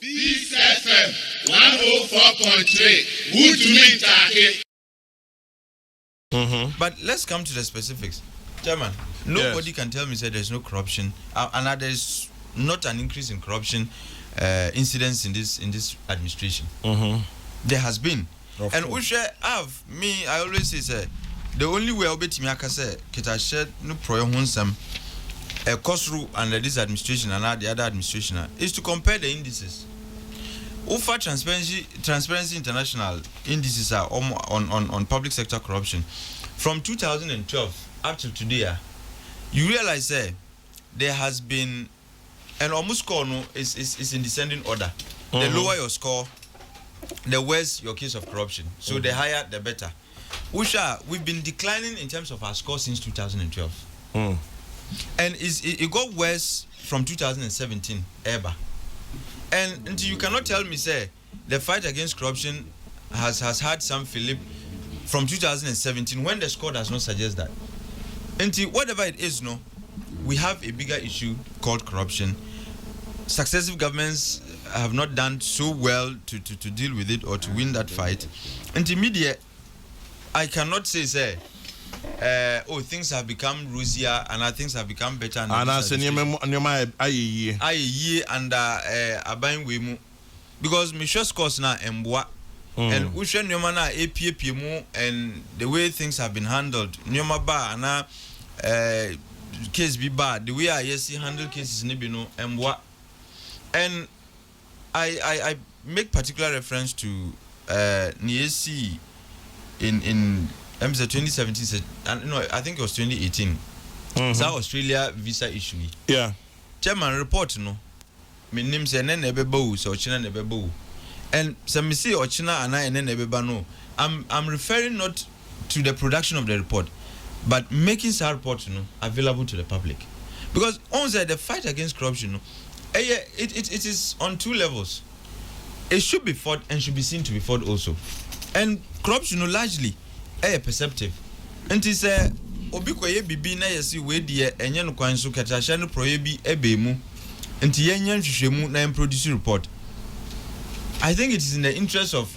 Peace FM 104.3. Who to meet But let's come to the specifics. Chairman, nobody can tell me that there's no corruption and there's not an increase in corruption incidents in this administration. There has been. And we shall have I always say the only way I'll be to say kita shed no proyonsam a cost rule under this administration and the other administration is to compare the indices. Ufa Transparency International indices are on public sector corruption from 2012 up to today. You realize there has been an almost score is in descending order. The lower your score, the worse your case of corruption. So the higher the better. We've been declining in terms of our score since 2012. And it got worse from 2017 ever. And you cannot tell me the fight against corruption has had some fillip from 2017 when the score does not suggest that. Until whatever it is, we have a bigger issue called corruption. Successive governments have not done so well to deal with it or to win that fight. Until media, I cannot say things have become rosier and things have become better. And I say abaying we because Michelle scores now and and we share nyoma APPM and the way things have been handled. Nyoma ba na case be bad. The way I handle cases nibino and and I make particular reference to NDC in 2017 and I think it was 2018. So Australia visa issue. Yeah. Chairman report my name say nebebo so China nebebo. And some say Ochina and I nebeba no. I'm referring not to the production of the report, but making such report available to the public. Because on the fight against corruption it is on two levels. It should be fought and should be seen to be fought also. And corruption largely perceptive. And it is obikoye bibi na yesi we die enye no kwan so katasha no proyebi ebemu nti yenyan hwehwemu na produce report. I think it is in the interest of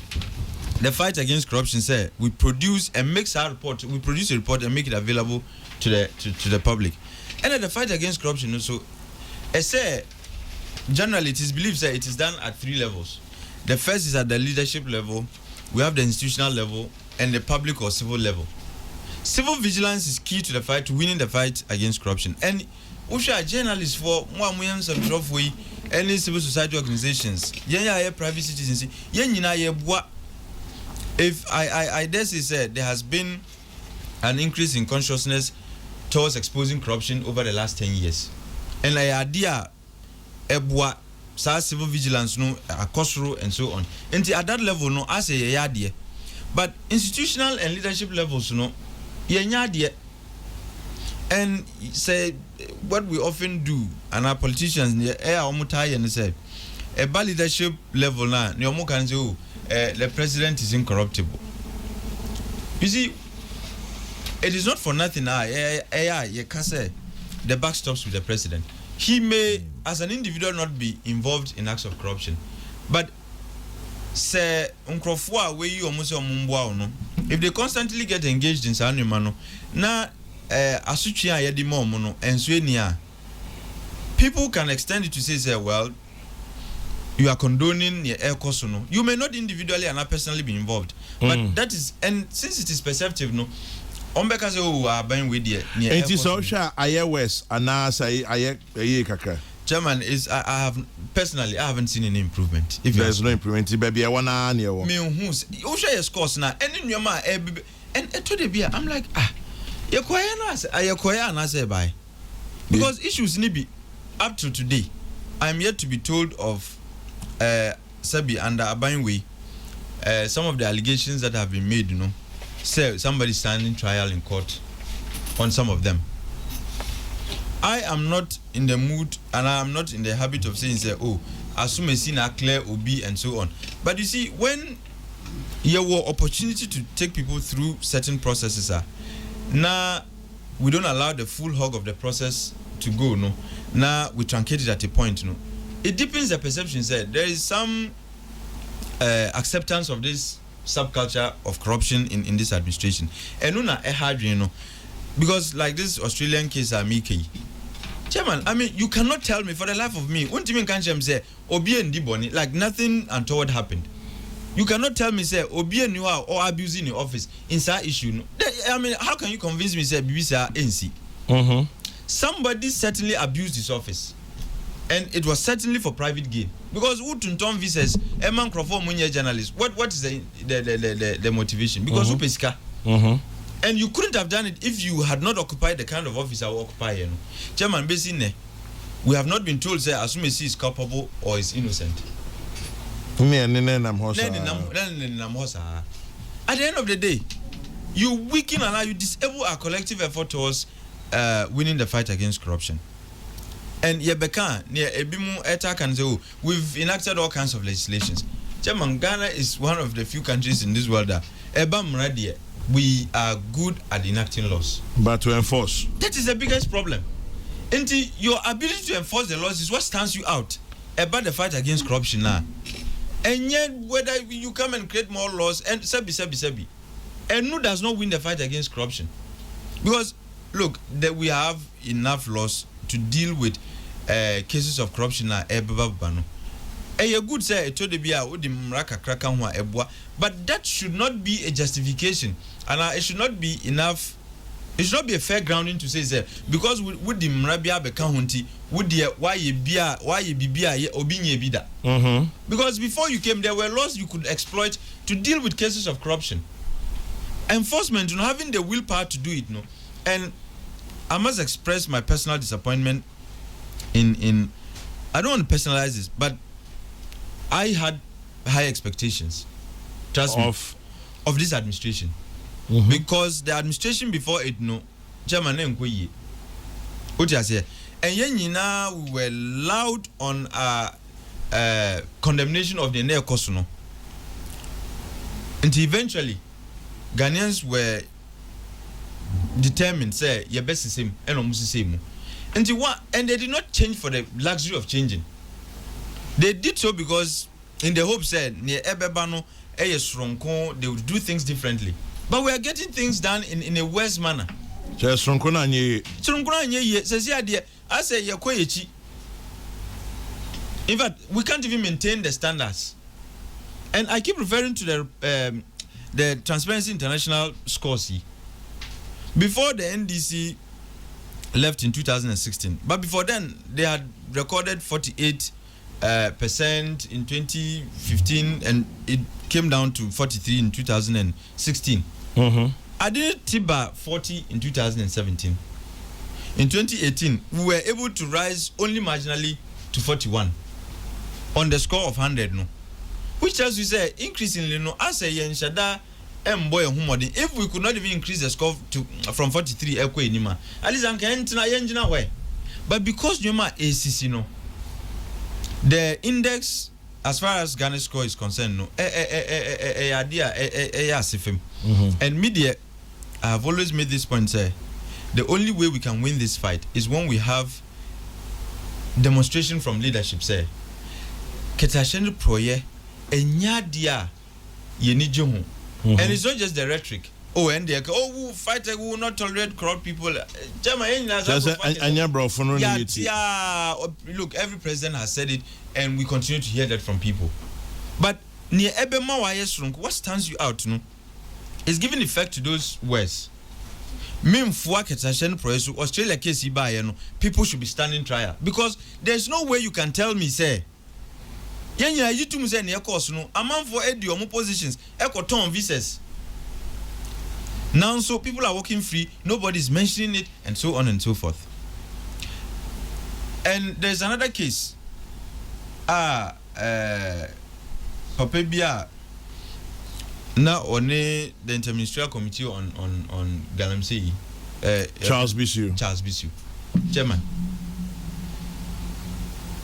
the fight against corruption we produce and make our report, we produce a report and make it available to the public. And then the fight against corruption also generally it is believed that it is done at three levels. The first is at the leadership level, we have the institutional level and the public or civil level. Civil vigilance is key to the fight, to winning the fight against corruption. And we are journalists for any civil society organizations, private citizens. If I dare say there has been an increase in consciousness towards exposing corruption over the last 10 years. And the idea civil vigilance akosoro and so on. And at that level as a yadie. But institutional and leadership levels yadie. And say what we often do, and our politicians and say a bad leadership level now, can say the president is incorruptible. You see, it is not for nothing now. The buck stops with the president. He may, as an individual, not be involved in acts of corruption, but say if they constantly get engaged in sanimano, na asuchia yedi mono and swenia, people can extend it to say, well, you are condoning your air cosono. You may not individually and not personally be involved, but that is, and since it is perceptive, Ombeka say buying with the near. It is so sure west and now say kaka. Chairman is I have personally I haven't seen any improvement. If there's no improvement, baby, I wanna near one. Me who's Osha your scores now. And in your man and to the beer, I'm like you quiet and I say bye. Because issues nibi up to today, I'm yet to be told of Sabi under Abaying way some of the allegations that have been made, say somebody standing trial in court on some of them. I am not in the mood and I am not in the habit of saying assume a clear obi and so on. But you see, when you have opportunity to take people through certain processes now we don't allow the full hog of the process to go, now we truncate it at a point, it deepens the perception. Said there is some acceptance of this subculture of corruption in this administration. And una hard, you know, because like this Australian case, Amiki. Chairman, I mean, you cannot tell me for the life of me. Won't even can't say Obi and Diboni, like nothing untoward happened. You cannot tell me say Obi and you are or abusing the office inside issue. I mean, how can you convince me say BBC NC? Somebody certainly abused his office, and it was certainly for private gain. Because who to Tom V says a man Crawford Munye journalist. What is the motivation? Because who pesca? And you couldn't have done it if you had not occupied the kind of office I occupy. You know, Chairman, basically, we have not been told say Asumesi is culpable or is innocent. At the end of the day, you weaken and you disable our collective effort towards winning the fight against corruption. And Yebeka near Ebimu Etak and say, we've enacted all kinds of legislations. Chairman, Ghana is one of the few countries in this world that we are good at enacting laws. But to enforce. That is the biggest problem. And your ability to enforce the laws is what stands you out about the fight against corruption now. And yet, whether you come and create more laws, and Sebi, and who does not win the fight against corruption? Because, look, that we have enough laws to deal with cases of corruption now. A good say to the bia but that should not be a justification, and it should not be enough. It should not be a fair grounding to say because with the mrabia bekanti would the why ye bibia obinye bida. Because before you came there were laws you could exploit to deal with cases of corruption. Enforcement, you know, having the willpower to do it, no. And I must express my personal disappointment in I don't want to personalize this, but I had high expectations, trust me, of this administration. Because the administration before it, no, German Nkwoyi, what you say, and yena we were loud on condemnation of the Neokosuno. Until eventually, Ghanaians were determined, say, your best is same, and almost the same. And they did not change for the luxury of changing. They did so because, in the hope, said, near Ebebano, they would do things differently. But we are getting things done in a worse manner. I say, in fact, we can't even maintain the standards. And I keep referring to the Transparency International scores. Before the NDC left in 2016, but before then, they had recorded 48% in 2015, and it came down to 43 in 2016. I did Tiba 40 in 2017. In 2018, we were able to rise only marginally to 41 on the score of 100. No, which as we say, increasingly, no, as a yen shada if we could not even increase the score from 43, at least I'm can't way. But because you ACC, no, the index as far as Ghana's score is concerned, no, and media, I have always made this point, say, the only way we can win this fight is when we have demonstration from leadership, say, Ketasheni proye, enyadia yenijomu. And it's not just the rhetoric. Oh, and they we'll fight, we will not tolerate corrupt people. Look, every president has said it, and we continue to hear that from people. But near Ebema, what stands you out, no, is giving effect to those words. Australia case, people should be standing trial. Because there's no way you can tell me, say, you two say near course, no, a man for Eddie or more positions, echo Tom visas. Now, so people are walking free, nobody's mentioning it, and so on and so forth. And there's another case. Papebia now on the Interministerial Committee on Galamsey. Charles Bisu. Chairman.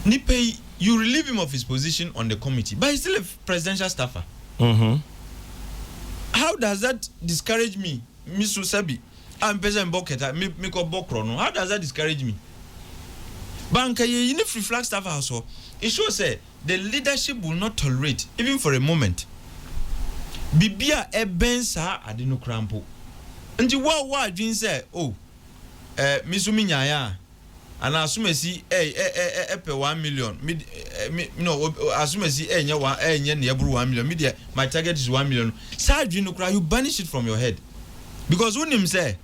Nipe, you relieve him of his position on the committee, but he's still a presidential staffer. How does that discourage me, Mr. Sabi? I'm President Boketa, Miko Bokrono. How does that discourage me? Banka ye free flag staff house. It shows the leadership will not tolerate, even for a moment. Bibia ebensa adino crampo. And you what dream say, oh, Misumi Nyaya, and assume see a 1 million. No, assume see a 1 million. Media, my target is 1 million. Side dream cry, you banish it from your head. Because when him say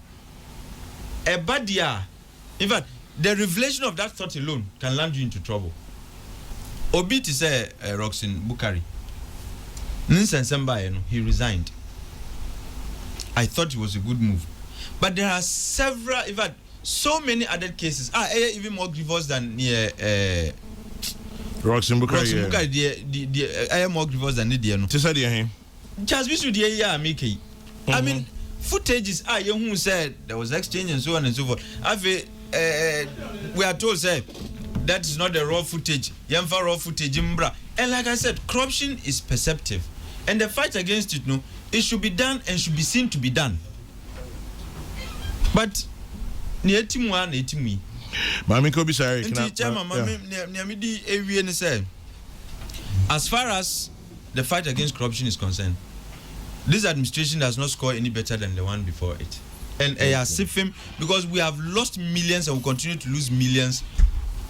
a bad year, in fact, the revelation of that thought alone can land you into trouble. Obi to say Roxin Bukari. He resigned. I thought it was a good move. But there are several, in fact, so many other cases. Even more grievous than Roxin Bukari. I am more grievous than the just wish you I mean, footages who said there was exchange and so on and so forth. We are told say that is not the raw footage. Yamfa raw footage mbra. And like I said, corruption is perceptive. And the fight against it, no, it should be done and should be seen to be done. But Mami Kobi sorry. As far as the fight against corruption is concerned, this administration does not score any better than the one before it. And because we have lost millions and will continue to lose millions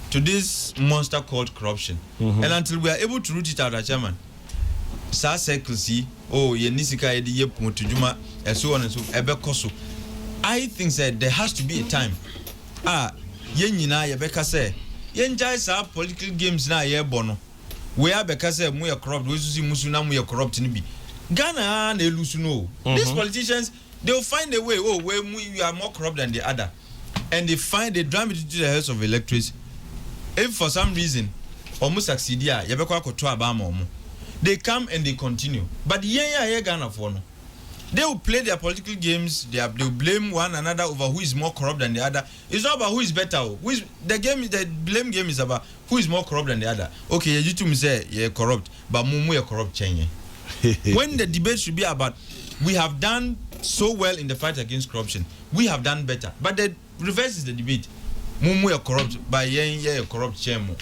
to this monster called corruption. And until we are able to root it out, Chairman, sa cycles yenisika yedi yepumutujuma and so on and so ebekoso. I think that there has to be a time. Yenyina yebeka say yenjai sa political games na yebono. We abeka say mu corrupt, we susi musu na mu corrupt ni bi. Ghana na elusu no. These politicians, they will find a way. Where we are more corrupt than the other, and they drum it into the heads of electors. If for some reason, almost succeed here, they come and they continue. But Ghana for no. They will play their political games. They will blame one another over who is more corrupt than the other. It's not about who is better. The blame game is about who is more corrupt than the other. Okay, you two say you're corrupt, but mumu you're corrupt change. When the debate should be about we have done so well in the fight against corruption, we have done better. But the reverse is the debate. Mumu you're corrupt, by you're corrupt chemo.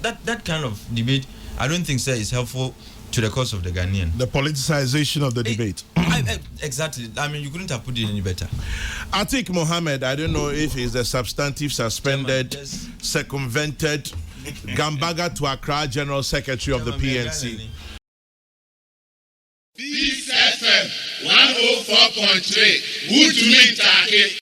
That kind of debate, I don't think is helpful to the cause of the Ghanaian. The politicization of the debate. Exactly. I mean, you couldn't have put it any better. Atik Mohammed, I don't know if he's the substantive suspended, circumvented Gambaga to Accra General Secretary of the PNC. Peace FM 104.3. Who to me, Taki?